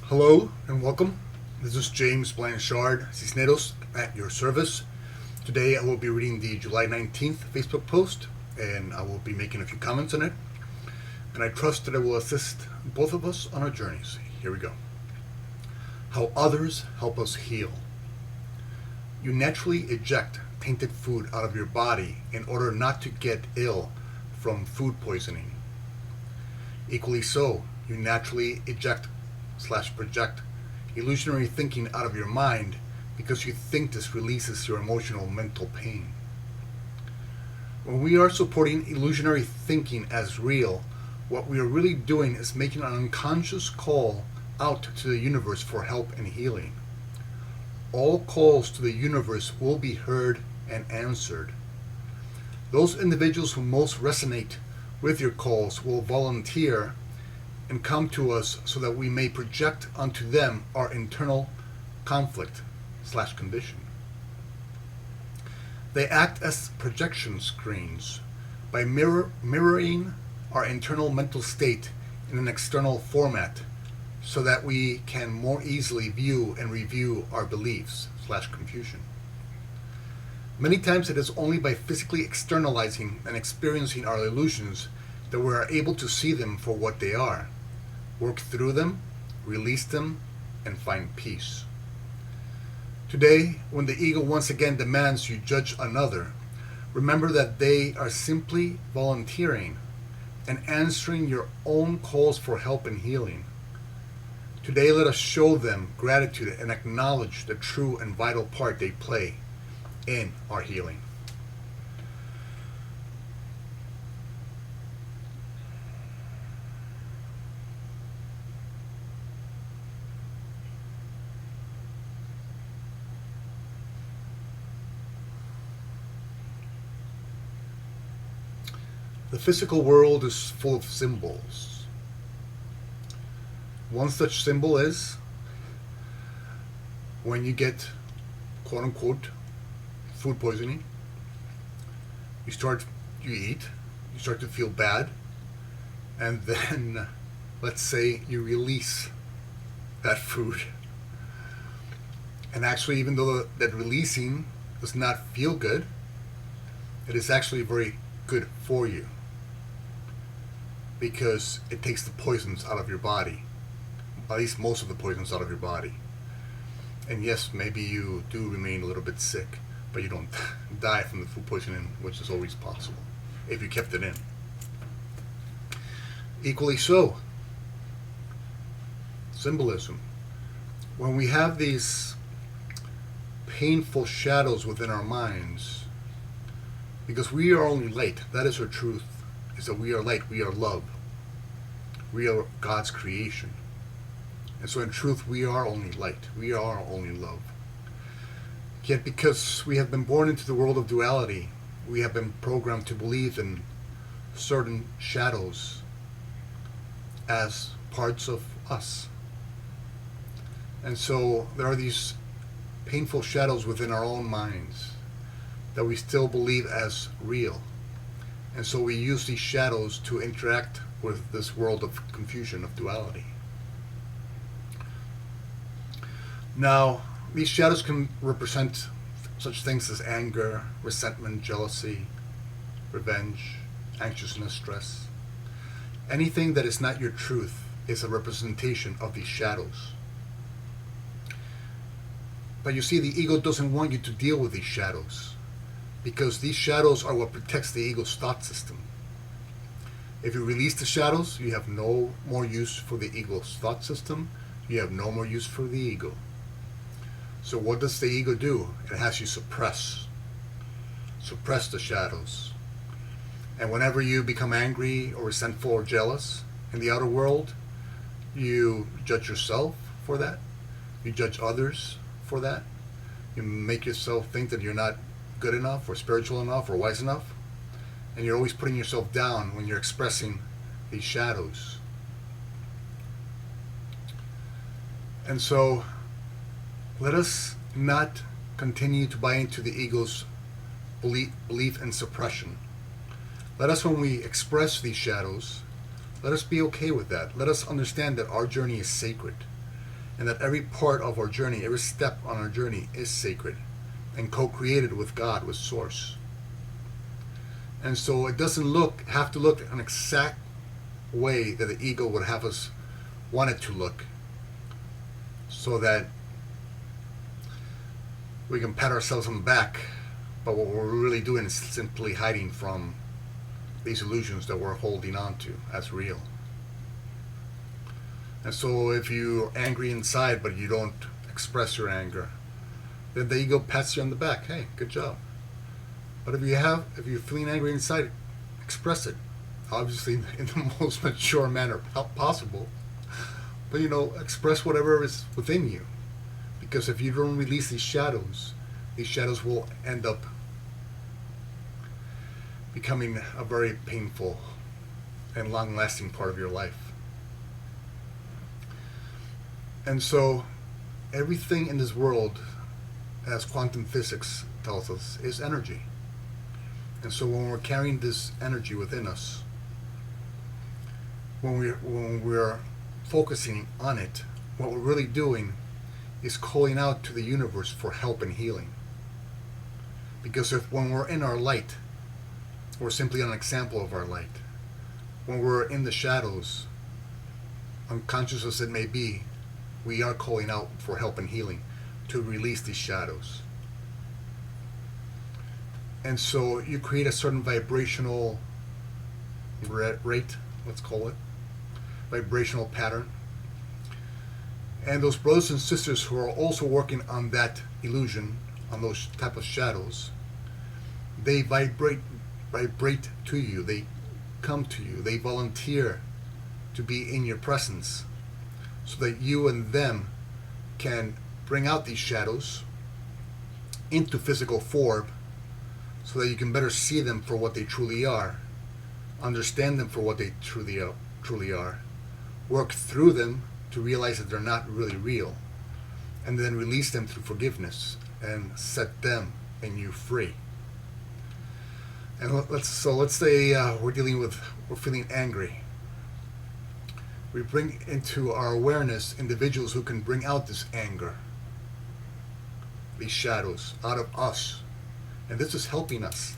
Hello and welcome. This is James Blanchard, Cisneros, at your service. Today I will be reading the July 19th Facebook post and I will be making a few comments on it. And I trust that it will assist both of us on our journeys. Here we go. How others help us heal. You naturally eject tainted food out of your body in order not to get ill from food poisoning. Equally so, you naturally eject/project illusionary thinking out of your mind because you think this releases your emotional mental pain. When we are supporting illusionary thinking as real, what we are really doing is making an unconscious call out to the universe for help and healing. All calls to the universe will be heard and answered. Those individuals who most resonate with your calls will volunteer and come to us so that we may project onto them our internal conflict/condition. They act as projection screens by mirroring our internal mental state in an external format so that we can more easily view and review our beliefs/confusion. Many times it is only by physically externalizing and experiencing our illusions that we are able to see them for what they are, work through them, release them, and find peace. Today, when the ego once again demands you judge another, remember that they are simply volunteering and answering your own calls for help and healing. Today, let us show them gratitude and acknowledge the true and vital part they play in our healing. The physical world is full of symbols. One such symbol is when you get quote unquote food poisoning, you eat, you start to feel bad, and then let's say you release that food. And actually, even though that releasing does not feel good, it is actually very good for you because it takes the poisons out of your body, at least most of the poisons out of your body. And yes, maybe you do remain a little bit sick, but you don't die from the food poisoning, which is always possible if you kept it in. Equally so, symbolism. When we have these painful shadows within our minds, because we are only light, that is our truth, is that we are light, we are love, we are God's creation. And so in truth, we are only light, we are only love. Yet because we have been born into the world of duality, we have been programmed to believe in certain shadows as parts of us. And so there are these painful shadows within our own minds that we still believe as real. And so we use these shadows to interact with this world of confusion, of duality. Now, these shadows can represent such things as anger, resentment, jealousy, revenge, anxiousness, stress. Anything that is not your truth is a representation of these shadows. But you see, the ego doesn't want you to deal with these shadows because these shadows are what protects the ego's thought system. If you release the shadows, you have no more use for the ego's thought system. You have no more use for the ego. So what does the ego do? It has you suppress the shadows. And whenever you become angry or resentful or jealous in the outer world, you judge yourself for that. You judge others for that. You make yourself think that you're not good enough or spiritual enough or wise enough. And you're always putting yourself down when you're expressing these shadows. And so let us not continue to buy into the ego's belief in suppression. Let us, when we express these shadows, let us be okay with that. Let us understand that our journey is sacred. and that every part of our journey, every step on our journey is sacred and co-created with God, with Source. And so it doesn't have to look an exact way that the ego would have us want it to look, so that we can pat ourselves on the back. But what we're really doing is simply hiding from these illusions that we're holding on to as real. And so if you're angry inside but you don't express your anger, then the ego pats you on the back. Hey, good job. But if you're feeling angry inside, express it. Obviously in the most mature manner possible. But express whatever is within you. Because if you don't release these shadows will end up becoming a very painful and long-lasting part of your life. And so everything in this world, as quantum physics tells us, is energy. And so when we're carrying this energy within us, when we're focusing on it, what we're really doing is calling out to the universe for help and healing. Because when we're in our light, we're simply an example of our light. When we're in the shadows, unconscious as it may be, we are calling out for help and healing to release these shadows. And so you create a certain vibrational rate, let's call it, vibrational pattern. And those brothers and sisters who are also working on that illusion, on those type of shadows, they vibrate to you, they come to you, they volunteer to be in your presence, so that you and them can bring out these shadows into physical form, so that you can better see them for what they truly are, understand them for what they truly are, work through them to realize that they're not really real, and then release them through forgiveness and set them and you free. And let's say we're feeling angry. We bring into our awareness individuals who can bring out this anger, these shadows, out of us. And this is helping us.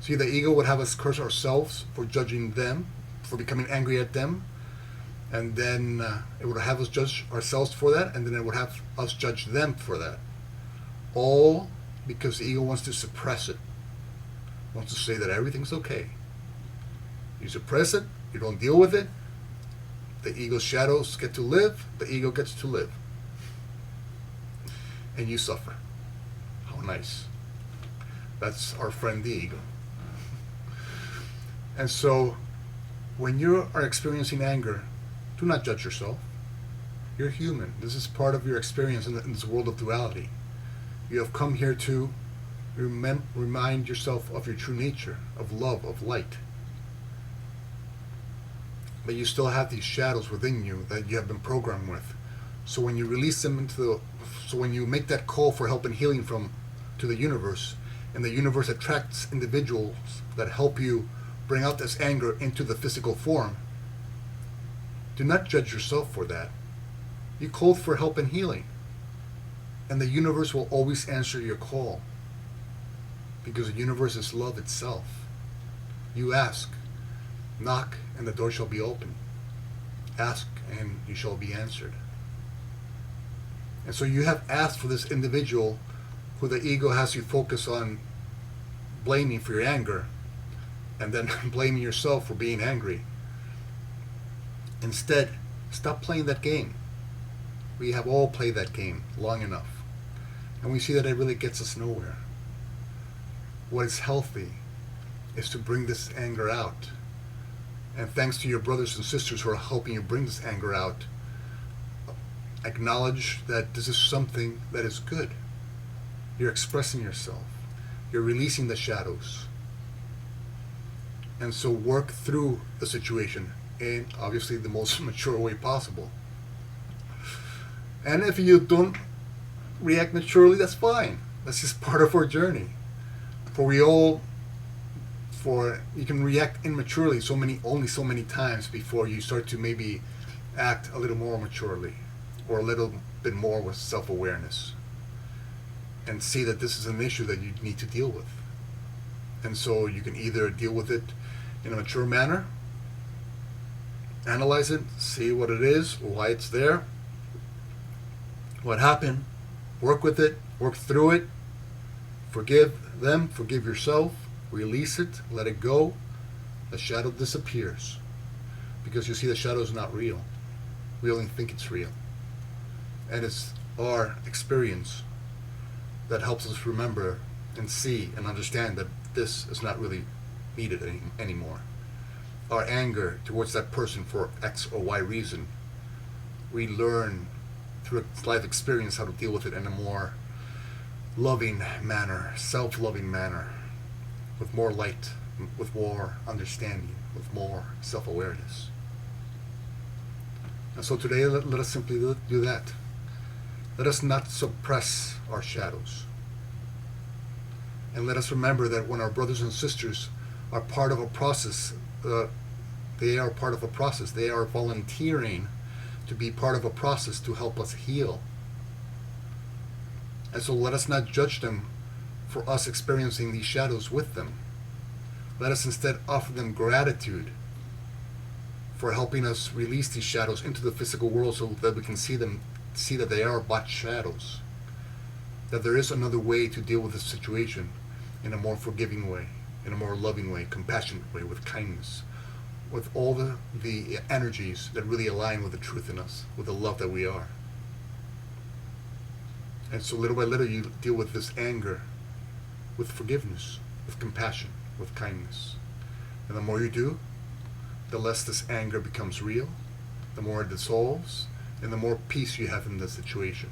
See, the ego would have us curse ourselves for judging them, for becoming angry at them. And then it would have us judge ourselves for that, and then it would have us judge them for that. All because the ego wants to suppress it. Wants to say that everything's okay. You suppress it, you don't deal with it, the ego's shadows get to live, the ego gets to live. And you suffer. How nice. That's our friend the ego. And so, when you are experiencing anger, do not judge yourself. You're human. This is part of your experience in this world of duality. You have come here to remind yourself of your true nature, of love, of light. But you still have these shadows within you that you have been programmed with. So when you release them so when you make that call for help and healing to the universe, and the universe attracts individuals that help you bring out this anger into the physical form, do not judge yourself for that. You called for help and healing, and the universe will always answer your call, because the universe is love itself. You ask, knock, and the door shall be open. Ask, and you shall be answered. And so you have asked for this individual who the ego has you focus on blaming for your anger, and then blaming yourself for being angry. Instead, stop playing that game. We have all played that game long enough, and we see that it really gets us nowhere. What is healthy is to bring this anger out. And thanks to your brothers and sisters who are helping you bring this anger out, acknowledge that this is something that is good. You're expressing yourself. You're releasing the shadows. And so work through the situation in obviously the most mature way possible. And if you don't react maturely, that's fine. That's just part of our journey. You can react immaturely only so many times before you start to maybe act a little more maturely, or a little bit more with self-awareness, and see that this is an issue that you need to deal with. And so you can either deal with it in a mature manner, analyze it, see what it is, why it's there, what happened, work with it, work through it, forgive them, forgive yourself, release it, let it go. The shadow disappears. Because you see, the shadow is not real. We only think it's real. And it's our experience that helps us remember and see and understand that this is not really needed anymore. Our anger towards that person for X or Y reason, we learn through life experience how to deal with it in a more loving manner, self-loving manner, with more light, with more understanding, with more self-awareness. And so today, let us simply do that. Let us not suppress our shadows. And let us remember that when our brothers and sisters are part of a process, they are part of a process. They are volunteering to be part of a process to help us heal. And so let us not judge them for us experiencing these shadows with them. Let us instead offer them gratitude for helping us release these shadows into the physical world so that we can see that they are but shadows. That there is another way to deal with this situation in a more forgiving way, in a more loving way, compassionate way, with kindness, with all the energies that really align with the truth in us, with the love that we are. And so little by little you deal with this anger with forgiveness, with compassion, with kindness. And the more you do, the less this anger becomes real, the more it dissolves, and the more peace you have in the situation.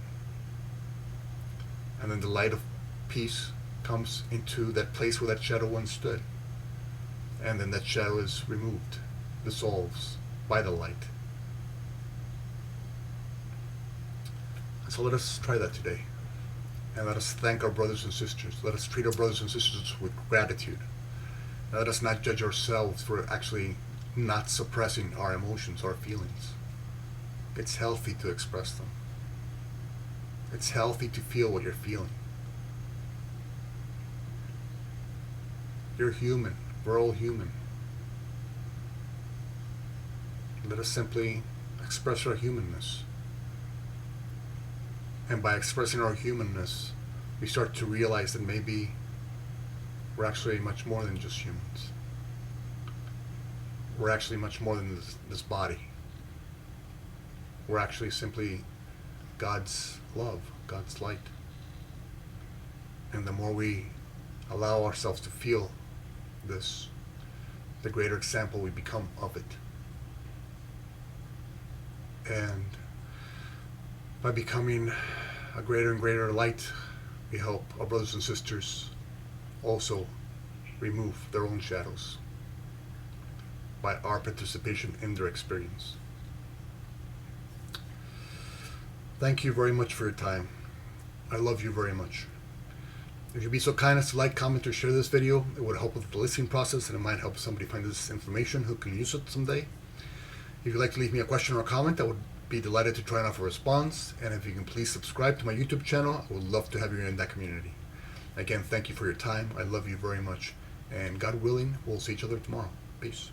And then the light of peace comes into that place where that shadow once stood. And then that shadow is removed, dissolves by the light. And so let us try that today. And let us thank our brothers and sisters. Let us treat our brothers and sisters with gratitude. And let us not judge ourselves for actually not suppressing our emotions, our feelings. It's healthy to express them. It's healthy to feel what you're feeling. You're human. We're all human. Let us simply express our humanness. And by expressing our humanness, we start to realize that maybe we're actually much more than just humans. We're actually much more than this body. We're actually simply God's love, God's light. And the more we allow ourselves to feel this, the greater example we become of it. And by becoming a greater and greater light, we help our brothers and sisters also remove their own shadows by our participation in their experience. Thank you very much for your time. I love you very much. If you'd be so kind as to like, comment, or share this video, it would help with the listening process, and it might help somebody find this information who can use it someday. If you'd like to leave me a question or a comment, I would be delighted to try and offer a response. And if you can please subscribe to my YouTube channel, I would love to have you in that community. Again, thank you for your time. I love you very much. And God willing, we'll see each other tomorrow. Peace.